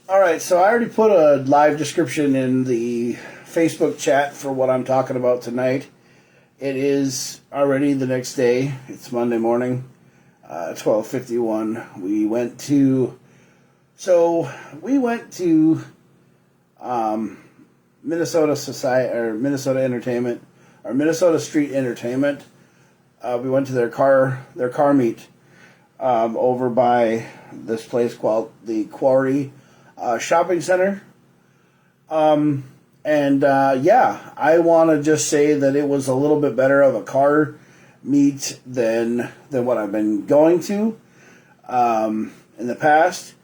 All right, so I already put a live description in the Facebook chat for what I'm talking about tonight. It is already the next day. It's Monday morning, 12:51. We went to Minnesota Society or Minnesota Entertainment or Minnesota Street Entertainment. We went to their car meet over by this place called the Quarry shopping center. I want to just say that it was a little bit better of a car meet than what I've been going to in the past.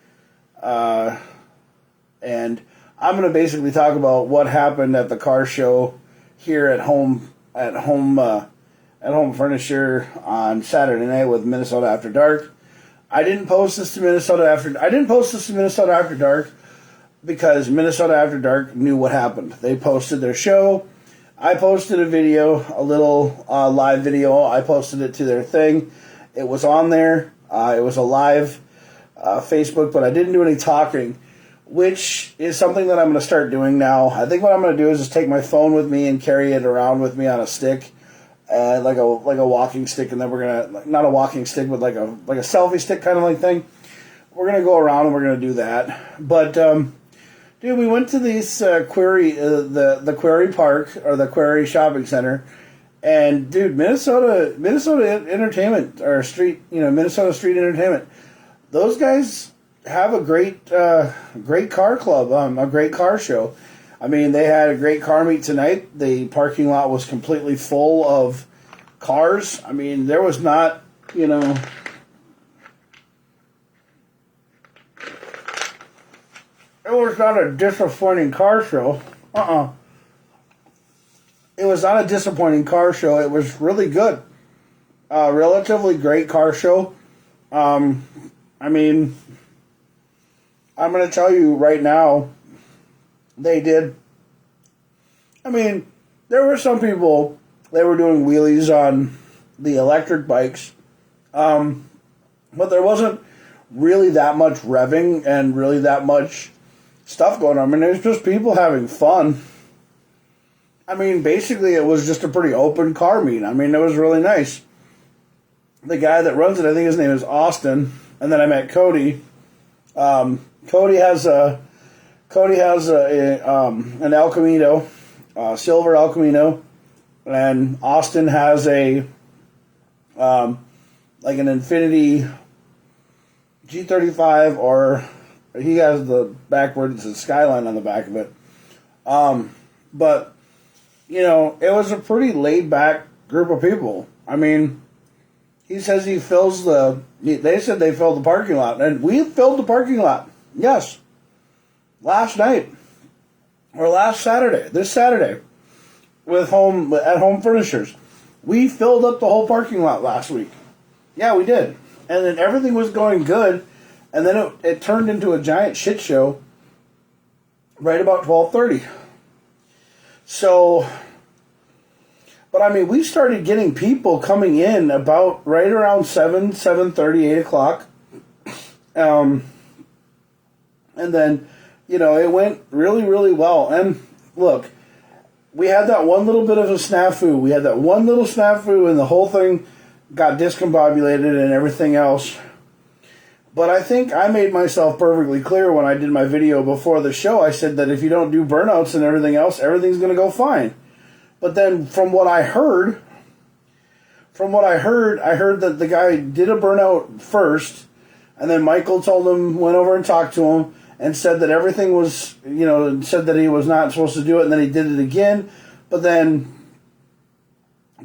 And I'm going to basically talk about what happened at the car show here at home Furniture on Saturday night with Minnesota After Dark. I didn't post this to Minnesota After Dark because Minnesota After Dark knew what happened. They posted their show. I posted a video, a little live video. I posted it to their thing. It was on there. It was a live Facebook, but I didn't do any talking, which is something that I'm going to start doing now. I think what I'm going to do is just take my phone with me and carry it around with me on a stick. Like a walking stick, and then we're gonna, not a walking stick, but like a selfie stick kind of like thing. We're gonna go around and we're gonna do that. But dude, we went to this quarry, the Quarry Park or the Quarry Shopping Center, and dude, Minnesota Entertainment or Minnesota Street Entertainment. Those guys have a great car club, a great car show. I mean, they had a great car meet tonight. The parking lot was completely full of cars. I mean, there was not, it was not a disappointing car show. It was not a disappointing car show. It was really good. Relatively great car show. I mean, I'm going to tell you right now, they did. I mean, there were some people, they were doing wheelies on the electric bikes, but there wasn't really that much revving and really that much stuff going on. I mean, it was just people having fun. I mean, basically, it was just a pretty open car meet. I mean, it was really nice. The guy that runs it, I think his name is Austin, and then I met Cody. Cody has an El Camino, silver El Camino, and Austin has a like an Infiniti G35, or he has the backwards Skyline on the back of it. But it was a pretty laid back group of people. I mean, he says they said they filled the parking lot, and we filled the parking lot. Yes. Last night, or last Saturday, this Saturday, at Home Furnishers. We filled up the whole parking lot last week. Yeah, we did. And then everything was going good, and then it turned into a giant shit show right about 12:30. So, but I mean, we started getting people coming in about right around 7:30, 8 o'clock. And then, it went really, really well. And look, we had that one little bit of a snafu. We had that one little snafu, and the whole thing got discombobulated and everything else. But I think I made myself perfectly clear when I did my video before the show. I said that if you don't do burnouts and everything else, everything's going to go fine. But then from what I heard, I heard that the guy did a burnout first, and then Michael went over and talked to him, and said that everything was, said that he was not supposed to do it, and then he did it again. But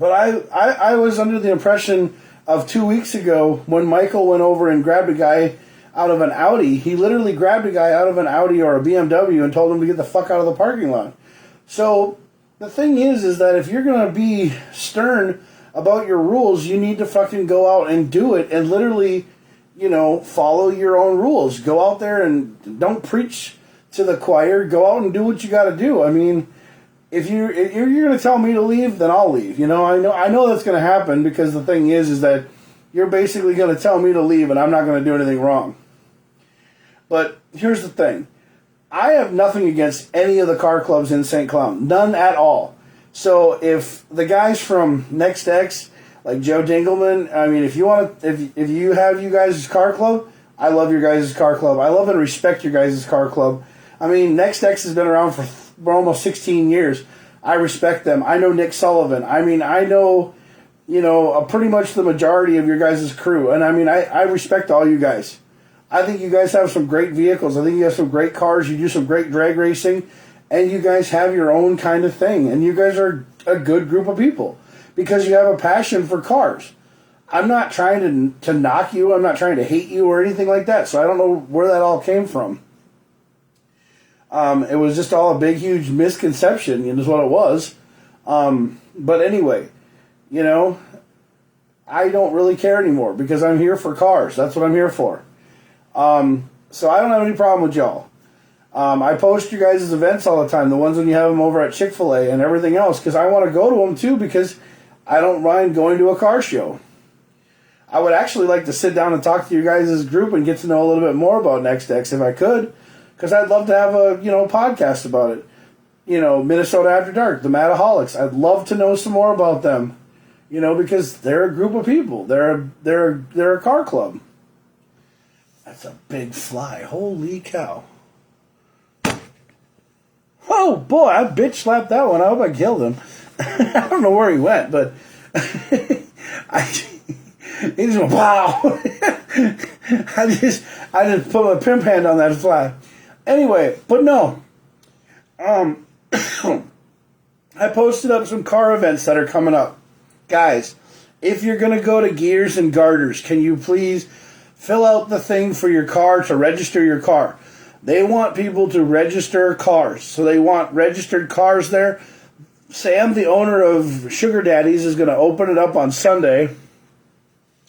I was under the impression of 2 weeks ago when Michael went over and grabbed a guy out of an Audi. He literally grabbed a guy out of an Audi or a BMW and told him to get the fuck out of the parking lot. So the thing is that if you're going to be stern about your rules, you need to fucking go out and do it and literally, follow your own rules. Go out there and don't preach to the choir. Go out and do what you got to do. I mean, if you're going to tell me to leave, then I'll leave. I know that's going to happen, because the thing is that you're basically going to tell me to leave, and I'm not going to do anything wrong. But here's the thing. I have nothing against any of the car clubs in St. Cloud. None at all. So if the guys from Next X, like Joe Dingelman, I mean, if you want to, if you have you guys' car club, I love your guys' car club. I love and respect your guys' car club. I mean, Next X has been around for almost 16 years. I respect them. I know Nick Sullivan. I mean, I know, pretty much the majority of your guys' crew. And I mean, I respect all you guys. I think you guys have some great vehicles. I think you have some great cars. You do some great drag racing. And you guys have your own kind of thing. And you guys are a good group of people because you have a passion for cars. I'm not trying to knock you. I'm not trying to hate you or anything like that. So I don't know where that all came from. It was just all a big, huge misconception, is what it was. But anyway, I don't really care anymore because I'm here for cars. That's what I'm here for. So I don't have any problem with y'all. I post your guys' events all the time, the ones when you have them over at Chick-fil-A and everything else, because I want to go to them too because I don't mind going to a car show. I would actually like to sit down and talk to your guys' group and get to know a little bit more about Next X if I could, because I'd love to have a podcast about it. Minnesota After Dark, the Mataholics. I'd love to know some more about them, because they're a group of people. They're a car club. That's a big fly. Holy cow. Oh, boy, I bitch slapped that one. I hope I killed him. I don't know where he went, but he just went, wow. I just put my pimp hand on that fly. Anyway, but no. I posted up some car events that are coming up. Guys, if you're going to go to Gears and Garters, can you please fill out the thing for your car to register your car? They want people to register cars. So they want registered cars there. Sam, the owner of Sugar Daddies, is going to open it up on Sunday.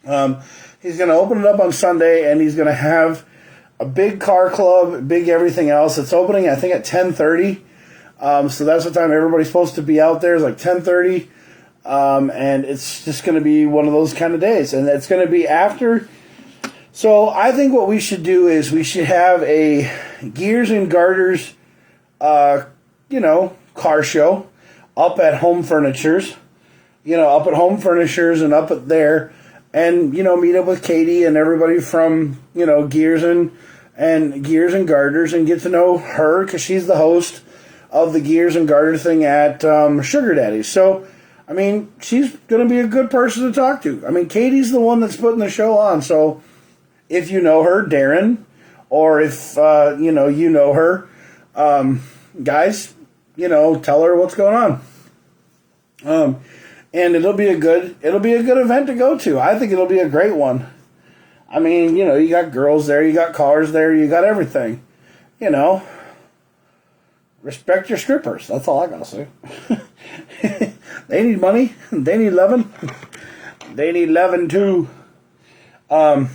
He's going to open it up on Sunday, and he's going to have a big car club, big everything else. It's opening, I think, at 10:30. So that's what time everybody's supposed to be out there. It's like 10:30. And it's just going to be one of those kind of days. And it's going to be after. So I think what we should do is we should have a Gears and Garters, car show up at Home Furnitures. Up at Home Furnitures and up at there. And, meet up with Katie and everybody from, Gears and Garters and get to know her because she's the host of the Gears and Garter thing at Sugar Daddy. So, I mean, she's going to be a good person to talk to. I mean, Katie's the one that's putting the show on. So, if you know her, Darren, or if, you know her, guys, tell her what's going on. And it'll be a good event to go to. I think it'll be a great one. I mean, you got girls there, you got cars there, you got everything. Respect your strippers. That's all I gotta say. They need money. They need loving. They need loving too. But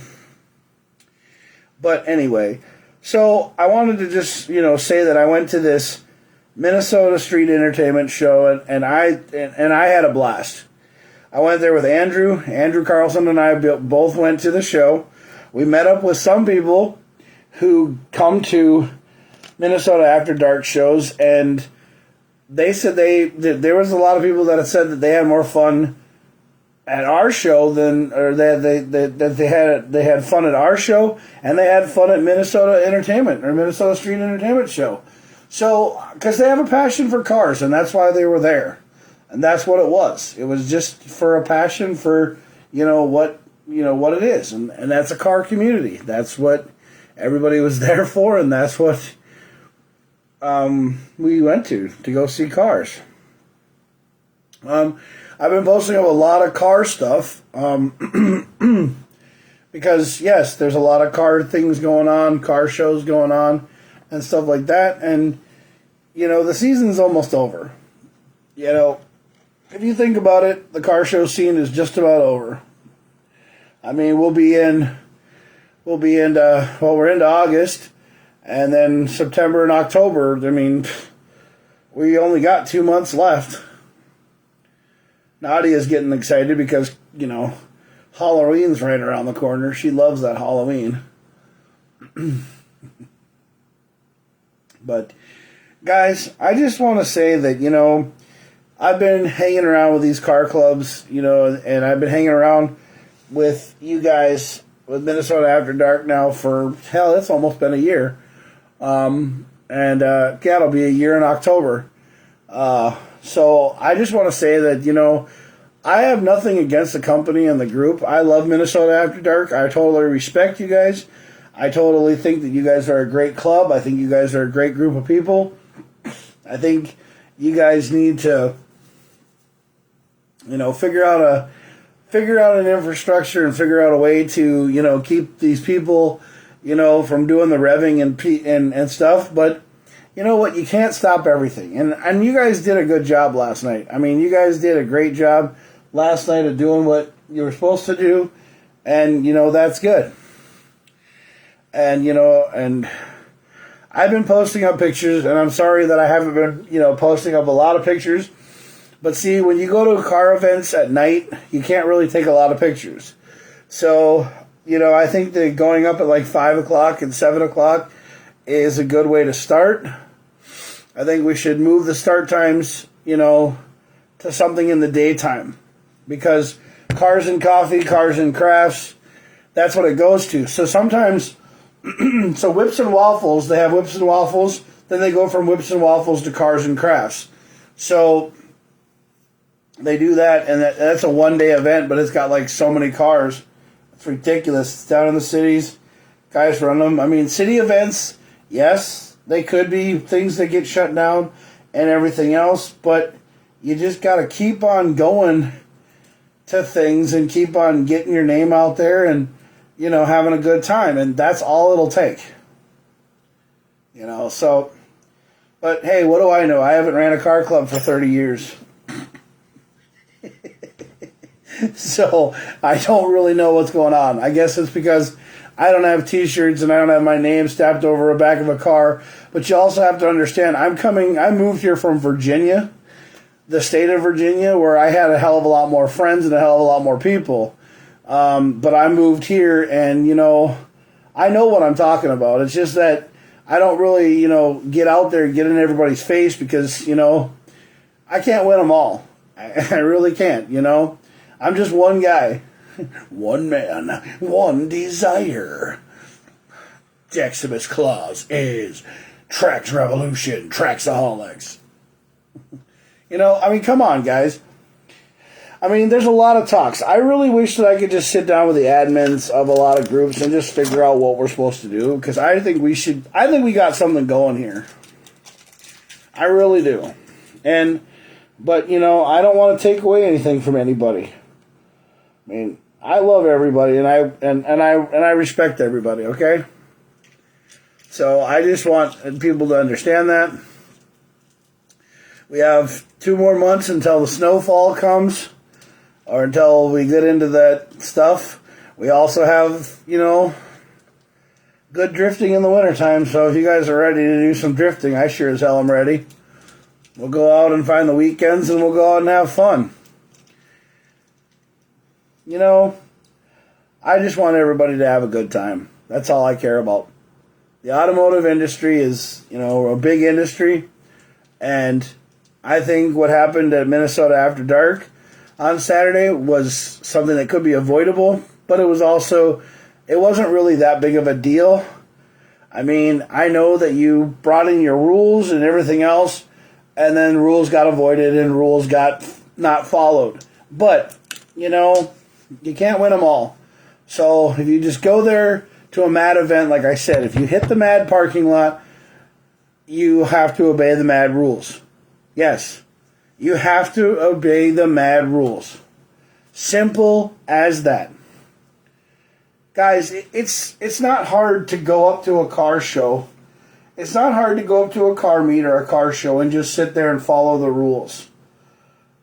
anyway, so I wanted to just, say that I went to this Minnesota Street Entertainment show, and I had a blast. I went there with Andrew. Andrew Carlson and I both went to the show. We met up with some people who come to Minnesota After Dark shows, and they said there was a lot of people that had said that they had more fun at our show they had fun at our show, and they had fun at Minnesota Entertainment or Minnesota Street Entertainment show. So, because they have a passion for cars, and that's why they were there. And that's what it was. It was just for a passion for, what it is. And that's a car community. That's what everybody was there for, and that's what we went to go see cars. I've been posting up a lot of car stuff. Because, yes, there's a lot of car things going on, car shows going on, and stuff like that. And, the season's almost over. If you think about it, the car show scene is just about over. I mean, we're into August, and then September and October. I mean, we only got 2 months left. Nadia's getting excited because, Halloween's right around the corner. She loves that Halloween. But, guys, I just want to say that, I've been hanging around with these car clubs, and I've been hanging around with you guys with Minnesota After Dark now for, hell, it's almost been a year. It'll be a year in October. So I just want to say that, I have nothing against the company and the group. I love Minnesota After Dark. I totally respect you guys. I totally think that you guys are a great club. I think you guys are a great group of people. I think you guys need to, figure out an infrastructure and figure out a way to, keep these people, from doing the revving and stuff. But you know what? You can't stop everything. And you guys did a good job last night. I mean, you guys did a great job last night of doing what you were supposed to do. And, that's good. And, and I've been posting up pictures, and I'm sorry that I haven't been, posting up a lot of pictures. But see, when you go to car events at night, you can't really take a lot of pictures. So, I think that going up at like 5 o'clock and 7 o'clock is a good way to start. I think we should move the start times, to something in the daytime. Because cars and coffee, cars and crafts, that's what it goes to. So sometimes, so Whips and Waffles, they have Whips and Waffles, then they go from Whips and Waffles to cars and crafts. So they do that, and that's a one-day event, but it's got like so many cars. It's ridiculous. It's down in the cities. Guys run them. I mean, city events, yes, they could be things that get shut down and everything else, but you just got to keep on going to things and keep on getting your name out there and, having a good time. And that's all it'll take. So, but hey, what do I know? I haven't ran a car club for 30 years. So I don't really know what's going on. I guess it's because I don't have t-shirts and I don't have my name stamped over the back of a car. But you also have to understand, I moved here from Virginia, the state of Virginia, where I had a hell of a lot more friends and a hell of a lot more people. But I moved here and, I know what I'm talking about. It's just that I don't really, get out there and get in everybody's face because, I can't win them all. I really can't, I'm just one guy. One man, one desire. Deximus Claus is Trax Revolution, Traxaholics. Come on, guys. There's a lot of talks. I really wish that I could just sit down with the admins of a lot of groups and just figure out what we're supposed to do, because I think we got something going here. I really do. But I don't want to take away anything from anybody. I love everybody and I respect everybody, okay? So I just want people to understand that. We have 2 more months until the snowfall comes, or until we get into that stuff. We also have, good drifting in the wintertime, so if you guys are ready to do some drifting, I sure as hell am ready. We'll go out and find the weekends and we'll go out and have fun. I just want everybody to have a good time. That's all I care about. The automotive industry is, a big industry. And I think what happened at Minnesota After Dark on Saturday was something that could be avoidable. But it wasn't really that big of a deal. I know that you brought in your rules and everything else, and then rules got avoided and rules got not followed. But, you can't win them all. So if you just go there to a MAD event, like I said, if you hit the MAD parking lot, you have to obey the MAD rules. Yes, you have to obey the MAD rules. Simple as that. Guys, it's not hard to go up to a car show. It's not hard to go up to a car meet or a car show and just sit there and follow the rules.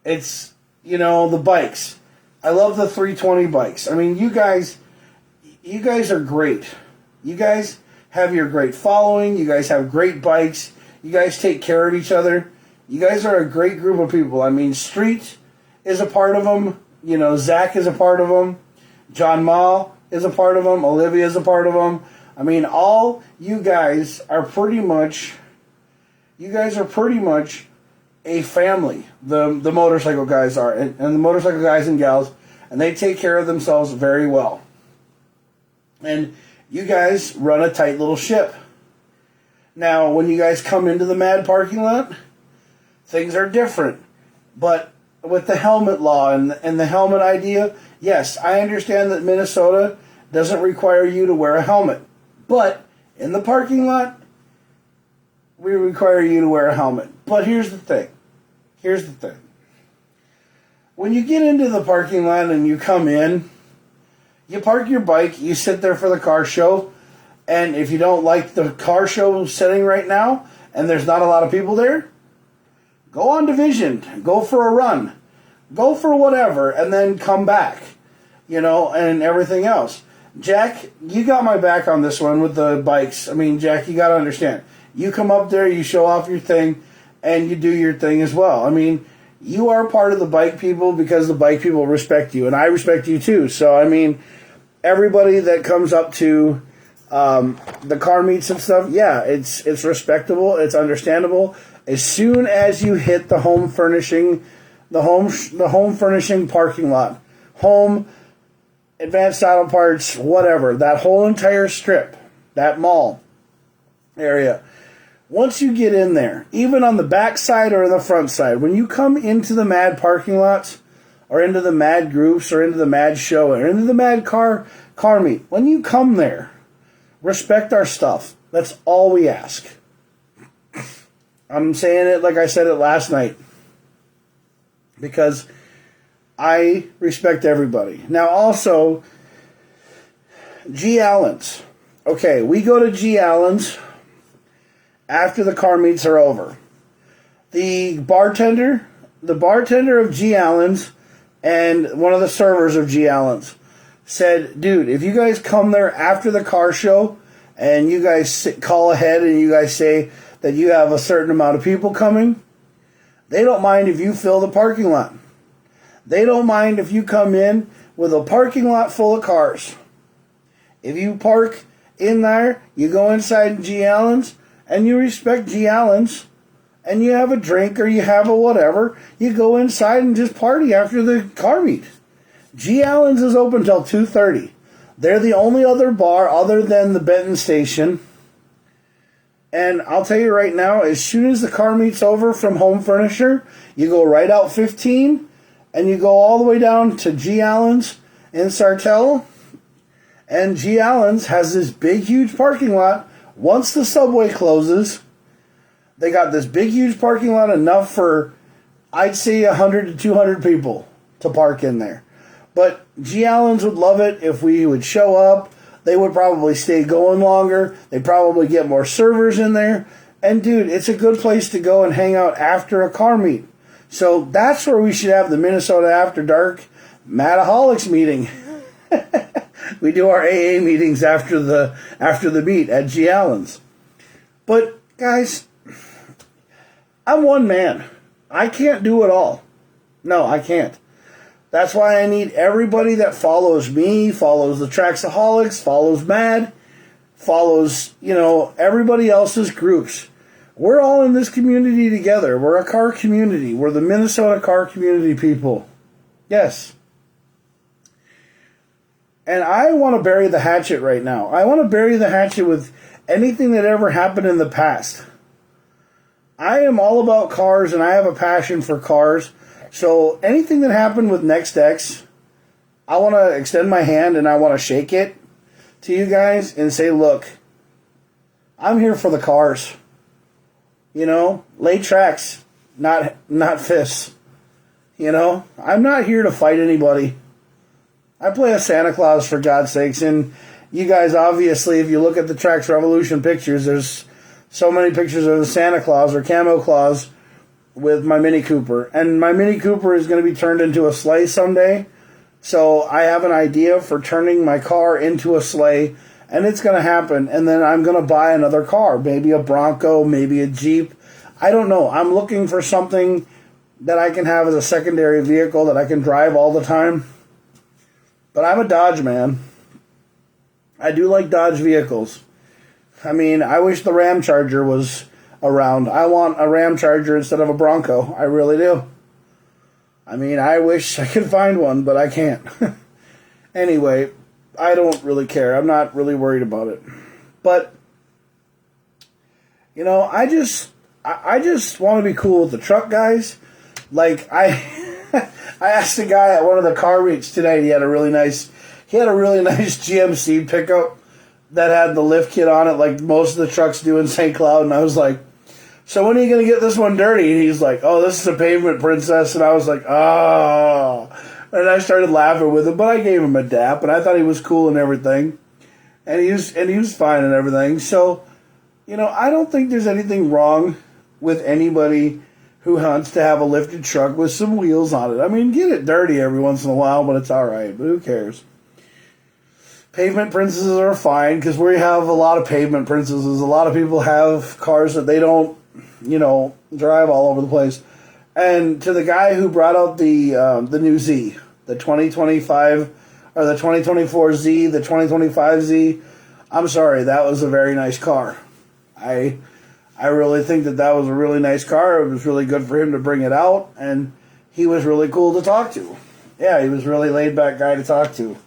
It's, the bikes. I love the 320 bikes. You guys are great. You guys have your great following. You guys have great bikes. You guys take care of each other. You guys are a great group of people. Street is a part of them. Zach is a part of them. John Ma is a part of them. Olivia is a part of them. All you guys are pretty much You guys are pretty much a family. The motorcycle guys are, and the motorcycle guys and gals, and they take care of themselves very well. And you guys run a tight little ship. Now, when you guys come into the MAD parking lot, things are different. But with the helmet law and the helmet idea, yes, I understand that Minnesota doesn't require you to wear a helmet. But in the parking lot, we require you to wear a helmet. But here's the thing. When you get into the parking lot and you come in, you park your bike, you sit there for the car show, and if you don't like the car show setting right now, and there's not a lot of people there, go on Division, go for a run, go for whatever, and then come back, and everything else. Jack, you got my back on this one with the bikes. I mean, Jack, you got to understand. You come up there, you show off your thing, and you do your thing as well. I mean, you are part of the bike people because the bike people respect you, and I respect you too. So, I mean, everybody that comes up to the car meets and stuff, yeah, it's respectable, it's understandable. As soon as you hit the home furnishing parking lot, home, advanced auto parts, whatever, that whole entire strip, that mall area, once you get in there, even on the back side or the front side, when you come into the MAD parking lots, or into the MAD groups, or into the MAD show, or into the MAD car meet, when you come there, respect our stuff. That's all we ask. I'm saying it like I said it last night, because I respect everybody. Now also, G. Allen's. Okay, we go to G. Allen's after the car meets are over. The bartender of G. Allen's and one of the servers of G. Allen's said, dude, if you guys come there after the car show and you guys call ahead and you guys say that you have a certain amount of people coming, they don't mind if you fill the parking lot. They don't mind if you come in with a parking lot full of cars. If you park in there, you go inside G. Allen's, and you respect G. Allen's, and you have a drink or you have a whatever, you go inside and just party after the car meet. G. Allen's is open till 2:30. They're the only other bar other than the Benton Station. And I'll tell you right now, as soon as the car meet's over from Home Furnisher, you go right out 15, and you go all the way down to G. Allen's in Sartell. And G. Allen's has this big, huge parking lot. Once the subway closes, they got this big, huge parking lot, enough for, I'd say, 100 to 200 people to park in there. But G. Allen's would love it if we would show up. They would probably stay going longer. They'd probably get more servers in there. And, dude, it's a good place to go and hang out after a car meet. So that's where we should have the Minnesota After Dark Madaholics meeting. We do our AA meetings after the meet at G. Allen's. But, guys, I'm one man. I can't do it all. No, I can't. That's why I need everybody that follows me, follows the Traxaholics, follows MAD, follows, everybody else's groups. We're all in this community together. We're a car community. We're the Minnesota car community people. Yes. And I want to bury the hatchet right now. I want to bury the hatchet with anything that ever happened in the past. I am all about cars, and I have a passion for cars. So anything that happened with NextX, I want to extend my hand and I want to shake it to you guys and say, look, I'm here for the cars. Lay tracks, not fists. I'm not here to fight anybody. I play a Santa Claus, for God's sakes, and you guys, obviously, if you look at the Trax Revolution pictures, there's so many pictures of the Santa Claus or Camo Claus with my Mini Cooper. And my Mini Cooper is going to be turned into a sleigh someday, so I have an idea for turning my car into a sleigh, and it's going to happen, and then I'm going to buy another car, maybe a Bronco, maybe a Jeep. I don't know. I'm looking for something that I can have as a secondary vehicle that I can drive all the time. But I'm a Dodge man. I do like Dodge vehicles. I mean, I wish the Ram Charger was around. I want a Ram Charger instead of a Bronco. I really do. I mean, I wish I could find one, but I can't. Anyway, I don't really care. I'm not really worried about it. But, you know, I just want to be cool with the truck guys. Like, I asked a guy at one of the car meets today, he had a really nice GMC pickup that had the lift kit on it like most of the trucks do in St. Cloud, and I was like, so when are you going to get this one dirty? And he's like, oh, this is a Pavement Princess. And I was like, oh. And I started laughing with him, but I gave him a dap, and I thought he was cool and everything. And he was fine and everything. So, you know, I don't think there's anything wrong with anybody who wants to have a lifted truck with some wheels on it. I mean, get it dirty every once in a while, but it's all right. But who cares? Pavement Princesses are fine because we have a lot of Pavement Princesses. A lot of people have cars that they don't, you know, drive all over the place. And to the guy who brought out the new Z, the 2025 or the 2024 Z, the 2025 Z, I'm sorry, that was a very nice car. I really think that was a really nice car. It was really good for him to bring it out, and he was really cool to talk to. Yeah, he was a really laid back guy to talk to.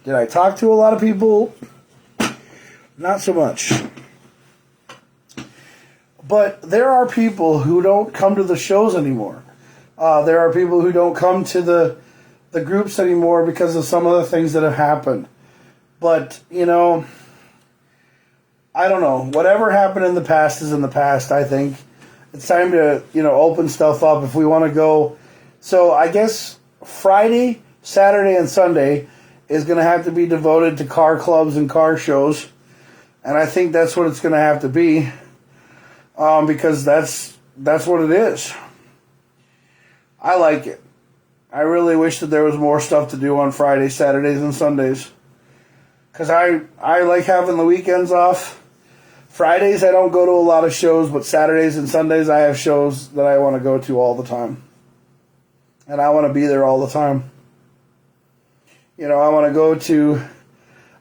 Did I talk to a lot of people? Not so much. But there are people who don't come to the shows anymore. There are people who don't come to the groups anymore because of some of the things that have happened. But, you know, I don't know. Whatever happened in the past is in the past, I think. It's time to, you know, open stuff up if we want to go. So I guess Friday, Saturday, and Sunday is going to have to be devoted to car clubs and car shows. And I think that's what it's going to have to be. Because that's what it is. I like it. I really wish that there was more stuff to do on Fridays, Saturdays, and Sundays. Because I like having the weekends off. Fridays I don't go to a lot of shows, but Saturdays and Sundays I have shows that I want to go to all the time. And I want to be there all the time. You know, I want to go to...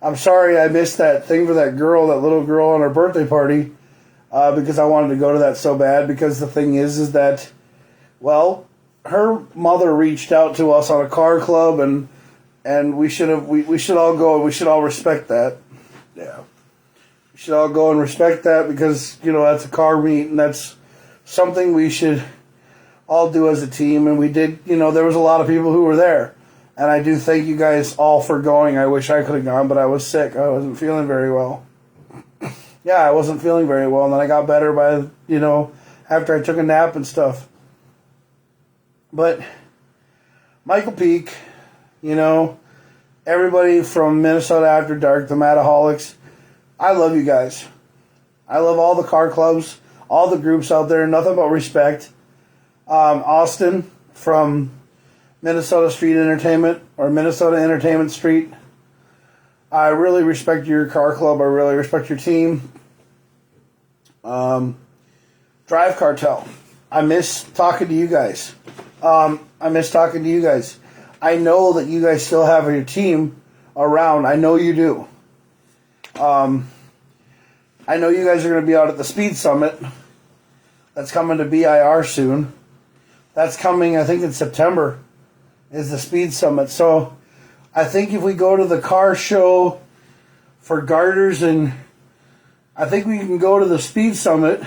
I'm sorry I missed that thing for that little girl on her birthday party. Because I wanted to go to that so bad. Because the thing is that, well, her mother reached out to us on a car club, and we should all go, and we should all respect that. Yeah, we should all go and respect that because, you know, that's a car meet, and that's something we should all do as a team. And we did, you know, there was a lot of people who were there, and I do thank you guys all for going. I wish I could have gone, but I was sick. I wasn't feeling very well. Yeah, I wasn't feeling very well, and then I got better by, you know, after I took a nap and stuff. But Michael Peak, you know, everybody from Minnesota After Dark, the Mataholics, I love you guys. I love all the car clubs, all the groups out there, nothing but respect. Austin from Minnesota Street Entertainment, or Minnesota Entertainment Street, I really respect your car club. I really respect your team. Drive Cartel. I miss talking to you guys. I know that you guys still have your team around. I know you do. I know you guys are going to be out at the Speed Summit. That's coming to BIR soon. That's coming, I think, in September, is the Speed Summit. So I think if we go to the car show for garters, and I think we can go to the Speed Summit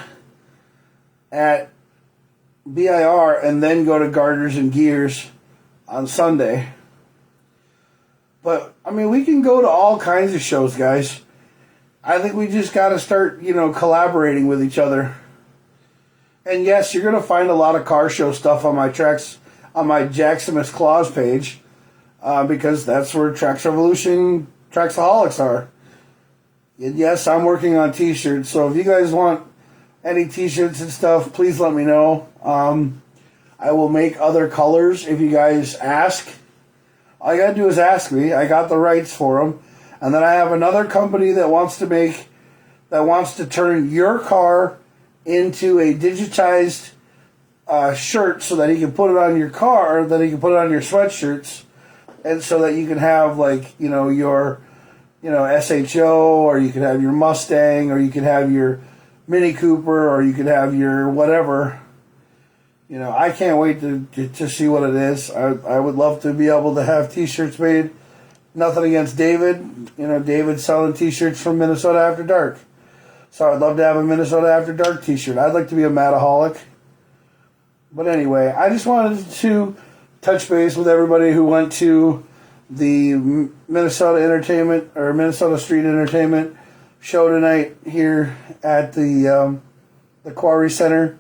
at BIR and then go to garters and gears on Sunday. But, I mean, we can go to all kinds of shows, guys. I think we just got to start, you know, collaborating with each other. And yes, you're going to find a lot of car show stuff on my Jackson's Claus page. Because that's where Tracks Revolution, Tracksaholics are. And yes, I'm working on t-shirts, so if you guys want any t-shirts and stuff, please let me know. I will make other colors if you guys ask. All you gotta do is ask me. I got the rights for them. And then I have another company that wants to turn your car into a digitized shirt so that he can put it on your car, that he can put it on your sweatshirts. And so that you can have, like, you know, your, you know, SHO, or you can have your Mustang, or you can have your Mini Cooper, or you could have your whatever. You know, I can't wait to see what it is. I would love to be able to have T-shirts made. Nothing against David. You know, David's selling T-shirts from Minnesota After Dark. So I'd love to have a Minnesota After Dark T-shirt. I'd like to be a Mataholic. But anyway, I just wanted to touch base with everybody who went to the Minnesota Entertainment or Minnesota Street Entertainment show tonight here at the Quarry Center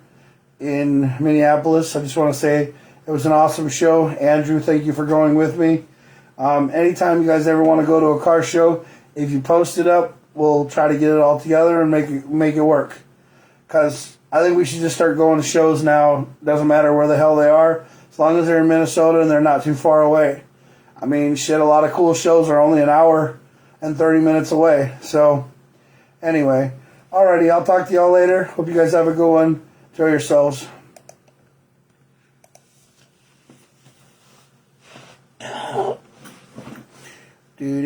in Minneapolis. I just want to say it was an awesome show. Andrew, thank you for going with me. Anytime you guys ever want to go to a car show, if you post it up, we'll try to get it all together and make it work. Because I think we should just start going to shows now. Doesn't matter where the hell they are, as long as they're in Minnesota and they're not too far away. I mean, shit, a lot of cool shows are only an hour and 30 minutes away. So, anyway, alrighty, I'll talk to y'all later. Hope you guys have a good one. Enjoy yourselves. Do